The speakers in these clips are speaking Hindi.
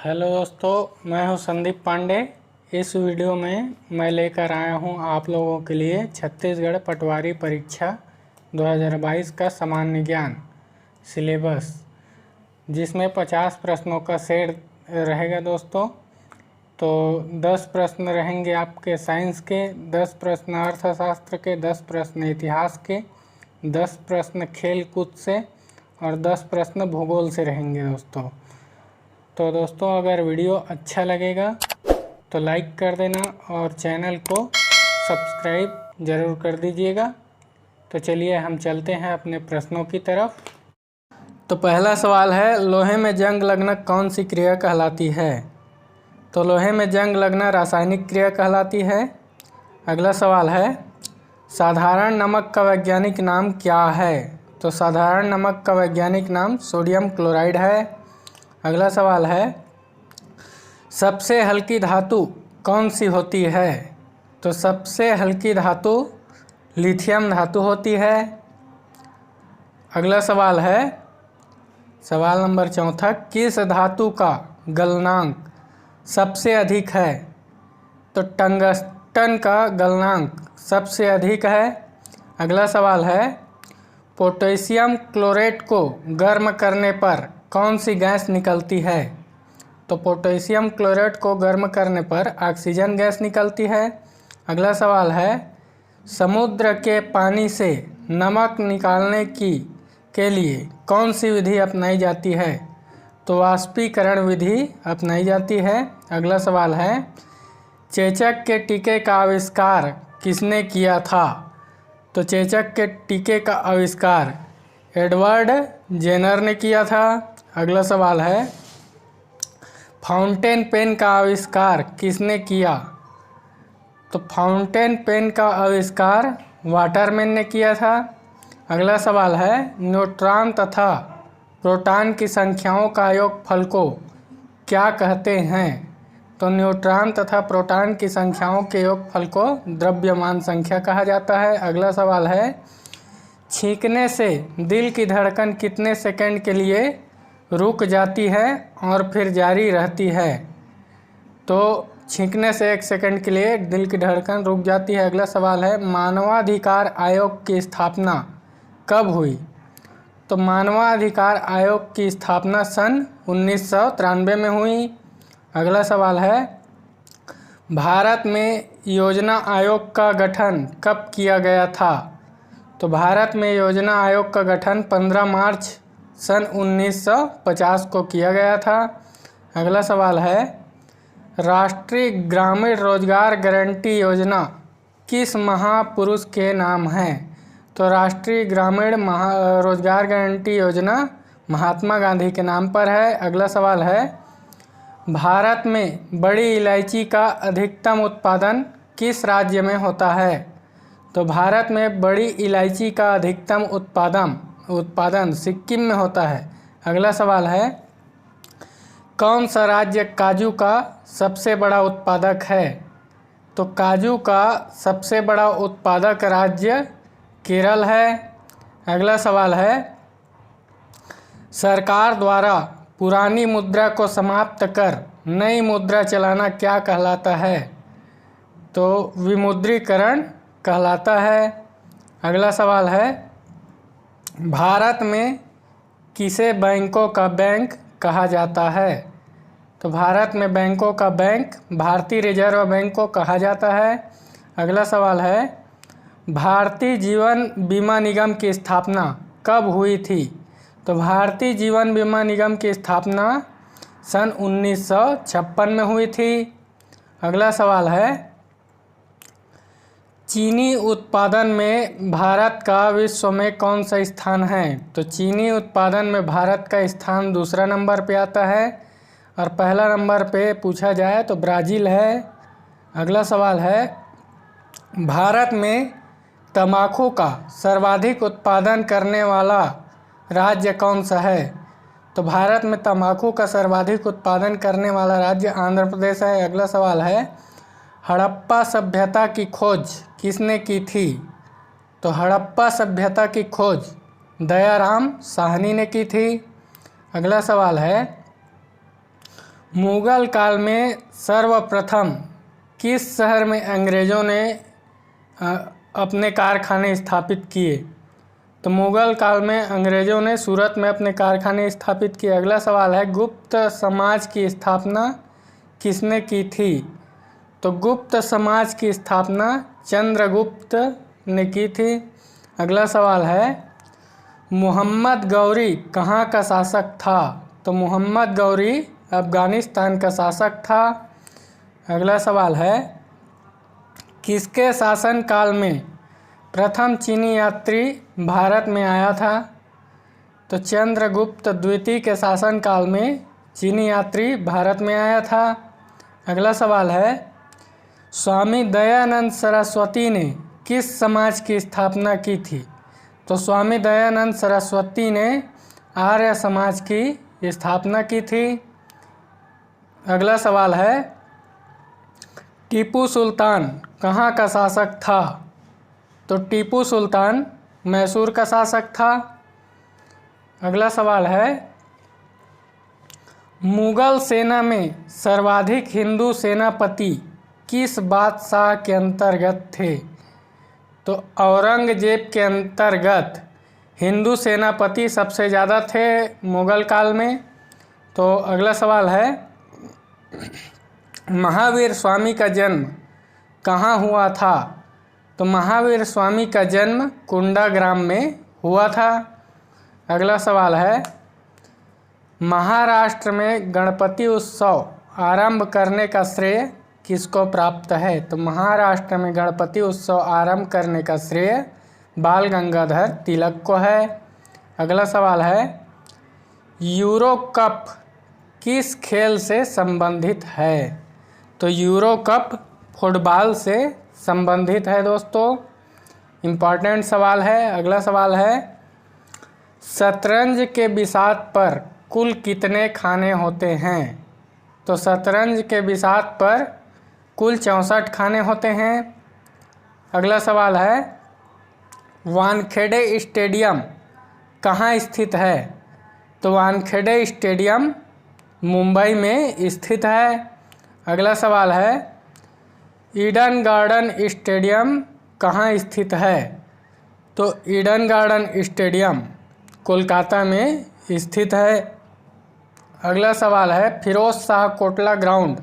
हेलो दोस्तों, मैं हूं संदीप पांडे। इस वीडियो में मैं लेकर आया हूं आप लोगों के लिए छत्तीसगढ़ पटवारी परीक्षा 2022 का सामान्य ज्ञान सिलेबस, जिसमें 50 प्रश्नों का सेट रहेगा दोस्तों। तो 10 प्रश्न रहेंगे आपके साइंस के, 10 प्रश्न अर्थशास्त्र के, 10 प्रश्न इतिहास के, 10 प्रश्न खेल कूद से और 10 प्रश्न भूगोल से रहेंगे दोस्तों। तो दोस्तों, अगर वीडियो अच्छा लगेगा तो लाइक कर देना और चैनल को सब्सक्राइब ज़रूर कर दीजिएगा। तो चलिए हम चलते हैं अपने प्रश्नों की तरफ। तो पहला सवाल है, लोहे में जंग लगना कौन सी क्रिया कहलाती है? तो लोहे में जंग लगना रासायनिक क्रिया कहलाती है। अगला सवाल है, साधारण नमक का वैज्ञानिक नाम क्या है? तो साधारण नमक का वैज्ञानिक नाम सोडियम क्लोराइड है। अगला सवाल है, सबसे हल्की धातु कौन सी होती है? तो सबसे हल्की धातु लिथियम धातु होती है। अगला सवाल है, सवाल नंबर 4, किस धातु का गलनांक सबसे अधिक है? तो टंगस्टन का गलनांक सबसे अधिक है। अगला सवाल है, पोटेशियम क्लोरेट को गर्म करने पर कौन सी गैस निकलती है? तो पोटेशियम क्लोरेट को गर्म करने पर ऑक्सीजन गैस निकलती है। अगला सवाल है, समुद्र के पानी से नमक निकालने के लिए कौन सी विधि अपनाई जाती है? तो वाष्पीकरण विधि अपनाई जाती है। अगला सवाल है, चेचक के टीके का आविष्कार किसने किया था? तो चेचक के टीके का आविष्कार एडवर्ड जेनर ने किया था। अगला सवाल है, फाउंटेन पेन का आविष्कार किसने किया? तो फाउंटेन पेन का आविष्कार वाटरमैन ने किया था। अगला सवाल है, न्यूट्रॉन तथा प्रोटॉन की संख्याओं का योगफल को क्या कहते हैं? तो न्यूट्रॉन तथा प्रोटॉन की संख्याओं के योगफल को द्रव्यमान संख्या कहा जाता है। अगला सवाल है, छींकने से दिल की धड़कन कितने सेकंड के लिए रुक जाती है और फिर जारी रहती है? तो छींकने से 1 सेकंड के लिए दिल की धड़कन रुक जाती है। अगला सवाल है, मानवाधिकार आयोग की स्थापना कब हुई? तो मानवाधिकार आयोग की स्थापना सन 1993 में हुई। अगला सवाल है, भारत में योजना आयोग का गठन कब किया गया था? तो भारत में योजना आयोग का गठन 15 मार्च सन 1950 को किया गया था। अगला सवाल है, राष्ट्रीय ग्रामीण रोजगार गारंटी योजना किस महापुरुष के नाम है? तो राष्ट्रीय ग्रामीण रोजगार गारंटी योजना महात्मा गांधी के नाम पर है। अगला सवाल है, भारत में बड़ी इलायची का अधिकतम उत्पादन किस राज्य में होता है? तो भारत में बड़ी इलायची का अधिकतम उत्पादन सिक्किम में होता है। अगला सवाल है, कौन सा राज्य काजू का सबसे बड़ा उत्पादक है? तो काजू का सबसे बड़ा उत्पादक राज्य केरल है। अगला सवाल है, सरकार द्वारा पुरानी मुद्रा को समाप्त कर नई मुद्रा चलाना क्या कहलाता है? तो विमुद्रीकरण कहलाता है। अगला सवाल है, भारत में किसे बैंकों का बैंक कहा जाता है? तो भारत में बैंकों का बैंक भारतीय रिजर्व बैंक को कहा जाता है। अगला सवाल है, भारतीय जीवन बीमा निगम की स्थापना कब हुई थी? तो भारतीय जीवन बीमा निगम की स्थापना सन 1956 में हुई थी। अगला सवाल है, चीनी उत्पादन में भारत का विश्व में कौन सा स्थान है? तो चीनी उत्पादन में भारत का स्थान दूसरा नंबर पे आता है और पहला नंबर पे पूछा जाए तो ब्राज़ील है। अगला सवाल है, भारत में तंबाकू का सर्वाधिक उत्पादन करने वाला राज्य कौन सा है? तो भारत में तंबाकू का सर्वाधिक उत्पादन करने वाला राज्य आंध्र प्रदेश है। अगला सवाल है, हड़प्पा सभ्यता की खोज किसने की थी? तो हड़प्पा सभ्यता की खोज दयाराम साहनी ने की थी। अगला सवाल है, मुगल काल में सर्वप्रथम किस शहर में अंग्रेज़ों ने अपने कारखाने स्थापित किए? तो मुगल काल में अंग्रेज़ों ने सूरत में अपने कारखाने स्थापित किए। अगला सवाल है, गुप्त समाज की स्थापना किसने की थी? तो गुप्त समाज की स्थापना चंद्रगुप्त ने की थी। अगला सवाल है, मोहम्मद गौरी कहाँ का शासक था? तो मोहम्मद गौरी अफ़गानिस्तान का शासक था। अगला सवाल है, किसके शासनकाल में प्रथम चीनी यात्री भारत में आया था? तो चंद्रगुप्त द्वितीय के शासनकाल में चीनी यात्री भारत में आया था। अगला सवाल है, स्वामी दयानंद सरस्वती ने किस समाज की स्थापना की थी? तो स्वामी दयानंद सरस्वती ने आर्य समाज की स्थापना की थी। अगला सवाल है, टीपू सुल्तान कहाँ का शासक था? तो टीपू सुल्तान मैसूर का शासक था। अगला सवाल है, मुगल सेना में सर्वाधिक हिंदू सेनापति किस बादशाह के अंतर्गत थे? तो औरंगजेब के अंतर्गत हिंदू सेनापति सबसे ज़्यादा थे मुगल काल में। तो अगला सवाल है, महावीर स्वामी का जन्म कहाँ हुआ था? तो महावीर स्वामी का जन्म कुंडाग्राम में हुआ था। अगला सवाल है, महाराष्ट्र में गणपति उत्सव आरंभ करने का श्रेय किसको प्राप्त है? तो महाराष्ट्र में गणपति उत्सव आरंभ करने का श्रेय बाल गंगाधर तिलक को है। अगला सवाल है, यूरो कप किस खेल से संबंधित है? तो यूरो कप फुटबॉल से संबंधित है दोस्तों। इम्पॉर्टेंट सवाल है। अगला सवाल है, शतरंज के बिसात पर कुल कितने खाने होते हैं? तो शतरंज के बिसात पर कुल 64 खाने होते हैं। अगला सवाल है, वानखेड़े स्टेडियम कहाँ स्थित है? तो वानखेड़े स्टेडियम मुंबई में स्थित है। अगला सवाल है, ईडन गार्डन स्टेडियम कहाँ स्थित है? तो ईडन गार्डन स्टेडियम कोलकाता में स्थित है। अगला सवाल है, फिरोज शाह कोटला ग्राउंड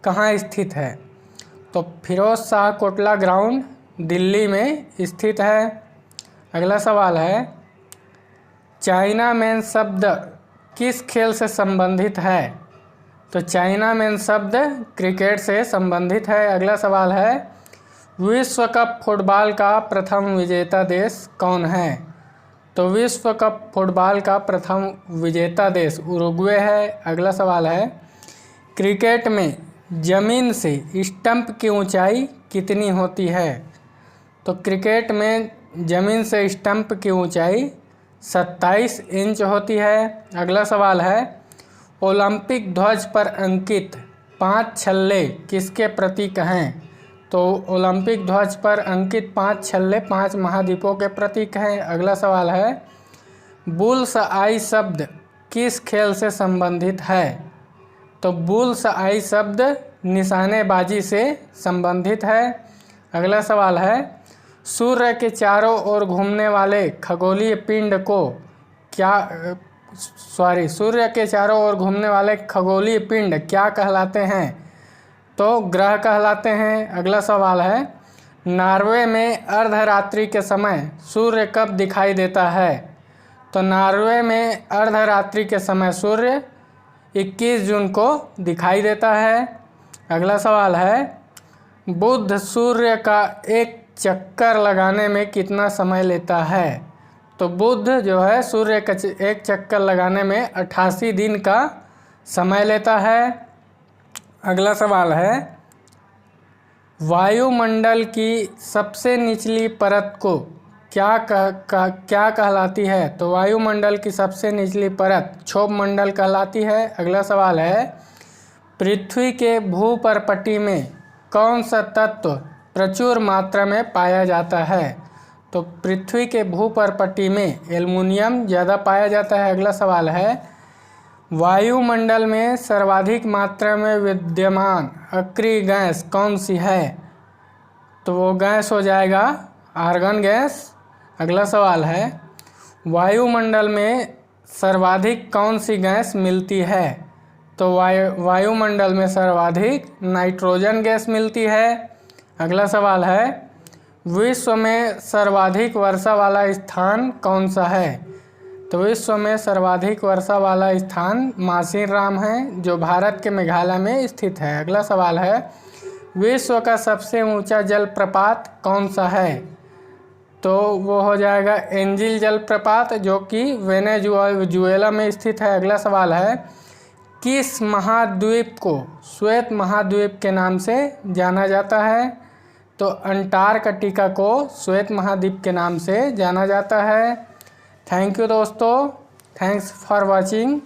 कहाँ स्थित है? तो फिरोज शाह कोटला ग्राउंड दिल्ली में स्थित है। अगला सवाल है, चाइना मैन शब्द किस खेल से संबंधित है? तो चाइना मैन शब्द क्रिकेट से संबंधित है। अगला सवाल है, विश्व कप फुटबॉल का प्रथम विजेता देश कौन है? तो विश्व कप फुटबॉल का प्रथम विजेता देश उरुग्वे है। अगला सवाल है, क्रिकेट में ज़मीन से स्टंप की ऊंचाई कितनी होती है? तो क्रिकेट में ज़मीन से स्टंप की ऊंचाई 27 इंच होती है। अगला सवाल है, ओलंपिक ध्वज पर अंकित 5 छल्ले किसके प्रतीक हैं? तो ओलंपिक ध्वज पर अंकित 5 छल्ले 5 महाद्वीपों के प्रतीक हैं। अगला सवाल है, बुल्स आई शब्द किस खेल से संबंधित है? तो बुल्स आई शब्द निशानेबाजी से संबंधित है। अगला सवाल है, सूर्य के चारों ओर घूमने वाले खगोलीय पिंड को सूर्य के चारों ओर घूमने वाले खगोलीय पिंड क्या कहलाते हैं? तो ग्रह कहलाते हैं। अगला सवाल है, नॉर्वे में अर्धरात्रि के समय सूर्य कब दिखाई देता है? तो नॉर्वे में अर्धरात्रि के समय सूर्य 21 जून को दिखाई देता है। अगला सवाल है, बुध सूर्य का एक चक्कर लगाने में कितना समय लेता है? तो बुध जो है सूर्य का एक चक्कर लगाने में 88 दिन का समय लेता है। अगला सवाल है, वायुमंडल की सबसे निचली परत को क्या कहलाती है? तो वायुमंडल की सबसे निचली परत क्षोभमंडल कहलाती है। अगला सवाल है, पृथ्वी के भूपर्पटी में कौन सा तत्व प्रचुर मात्रा में पाया जाता है? तो पृथ्वी के भूपर्पटी में एल्युमिनियम ज़्यादा पाया जाता है। अगला सवाल है, वायुमंडल में सर्वाधिक मात्रा में विद्यमान अक्रिय गैस कौन सी है? तो वो गैस हो जाएगा आर्गन गैस। अगला सवाल है, वायुमंडल में सर्वाधिक कौन सी गैस मिलती है? तो वायुमंडल में सर्वाधिक नाइट्रोजन गैस मिलती है। अगला सवाल है, विश्व में सर्वाधिक वर्षा वाला स्थान कौन सा है? तो विश्व में सर्वाधिक वर्षा वाला स्थान मासिनराम है, जो भारत के मेघालय में स्थित है। अगला सवाल है, विश्व का सबसे ऊंचा जलप्रपात कौन सा है? तो वो हो जाएगा एंजिल जलप्रपात, जो कि वेनेजुएला में स्थित है। अगला सवाल है, किस महाद्वीप को श्वेत महाद्वीप के नाम से जाना जाता है? तो अंटार्कटिका को श्वेत महाद्वीप के नाम से जाना जाता है। थैंक यू दोस्तों, थैंक्स फॉर वॉचिंग।